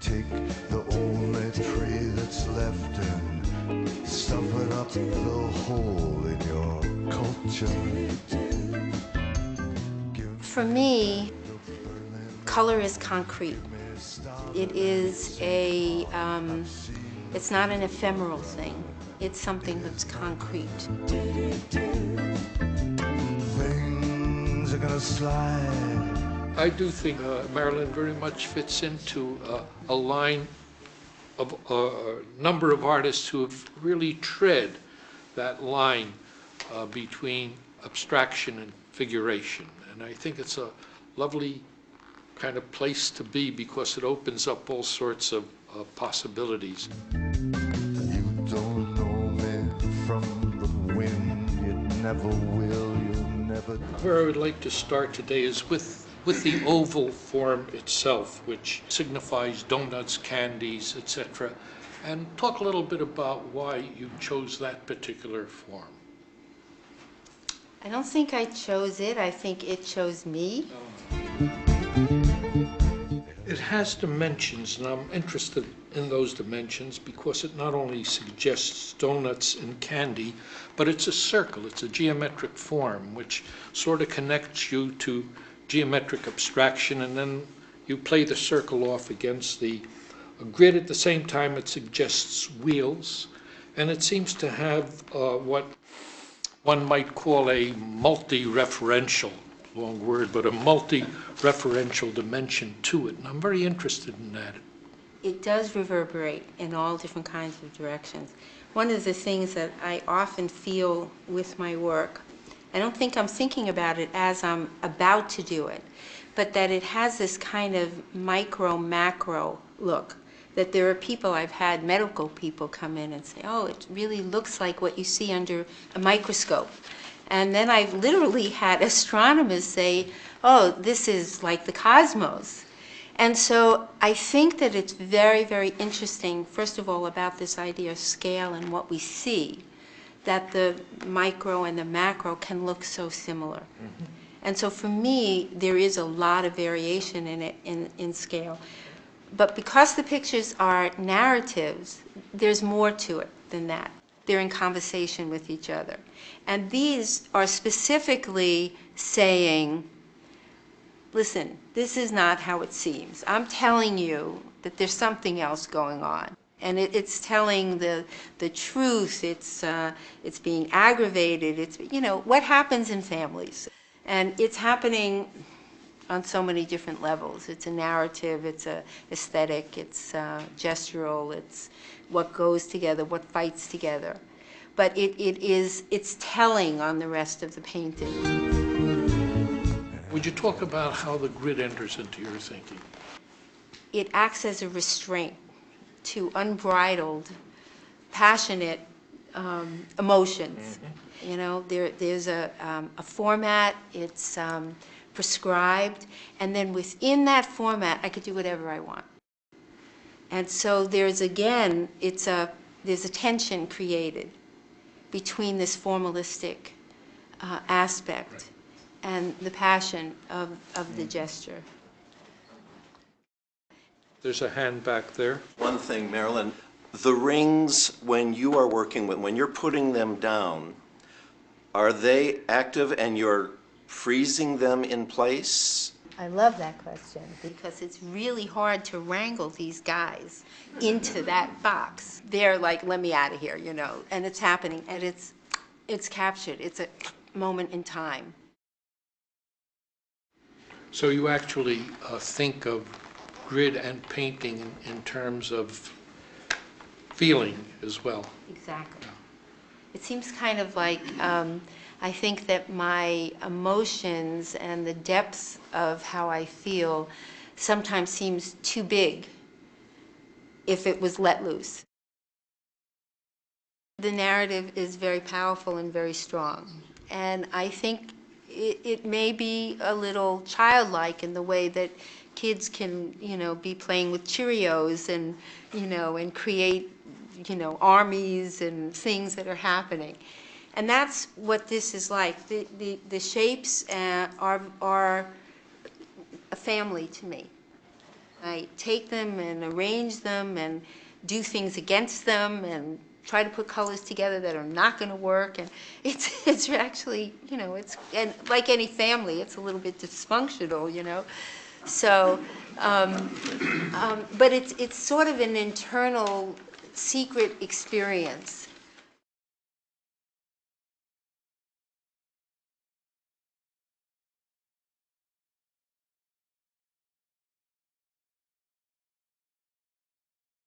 take the only tree that's left and stuff it up the hole in your culture. For me, color is concrete. It is it's not an ephemeral thing. It's something that's concrete. Things are gonna slide. I do think Marylyn very much fits into a line of a number of artists who have really tread that line between abstraction and figuration. And I think it's a lovely kind of place to be because it opens up all sorts of possibilities. You don't know me from the wind, you never will, you'll never. Where I would like to start today is with the oval form itself, which signifies donuts, candies, etc. And talk a little bit about why you chose that particular form. I don't think I chose it. I think it chose me. It has dimensions, and I'm interested in those dimensions because it not only suggests donuts and candy, but it's a circle. It's a geometric form, which sort of connects you to geometric abstraction, and then you play the circle off against the grid. At the same time, it suggests wheels, and it seems to have what one might call a multi-referential, long word, but a multi-referential dimension to it, and I'm very interested in that. It does reverberate in all different kinds of directions. One of the things that I often feel with my work, I don't think I'm thinking about it as I'm about to do it, but that it has this kind of micro-macro look. That there are people, I've had medical people come in and say, oh, it really looks like what you see under a microscope. And then I've literally had astronomers say, oh, this is like the cosmos. And so I think that it's very, very interesting, first of all, about this idea of scale and what we see, that the micro and the macro can look so similar. Mm-hmm. And so for me, there is a lot of variation in it in scale. But because the pictures are narratives, there's more to it than that. They're in conversation with each other. And these are specifically saying, listen, this is not how it seems. I'm telling you that there's something else going on. And it's telling the truth, it's being aggravated, it's, you know, what happens in families. And it's happening on so many different levels. It's a narrative, it's a aesthetic, it's gestural, it's what goes together, what fights together. But it's telling on the rest of the painting. Would you talk about how the grid enters into your thinking? It acts as a restraint to unbridled, passionate emotions. Mm-hmm. You know, there's a format, it's prescribed, and then within that format, I could do whatever I want. And so there's, again, there's a tension created between this formalistic aspect right. and the passion of the gesture. There's a hand back there. One thing, Marylyn, the rings, when you are working with, when you're putting them down, are they active and you're freezing them in place? I love that question because it's really hard to wrangle these guys into that box. They're like, let me out of here, you know, and it's happening, and it's captured. It's a moment in time. So you actually think of grid and painting in terms of feeling as well. Exactly. Yeah. It seems kind of like I think that my emotions and the depths of how I feel sometimes seems too big if it was let loose. The narrative is very powerful and very strong, and I think it may be a little childlike in the way that kids can, you know, be playing with Cheerios and, you know, and create, you know, armies and things that are happening. And that's what this is like. The shapes are a family to me. I take them and arrange them and do things against them and try to put colors together that are not going to work. And it's actually, you know, and like any family, it's a little bit dysfunctional, you know. So, but it's sort of an internal secret experience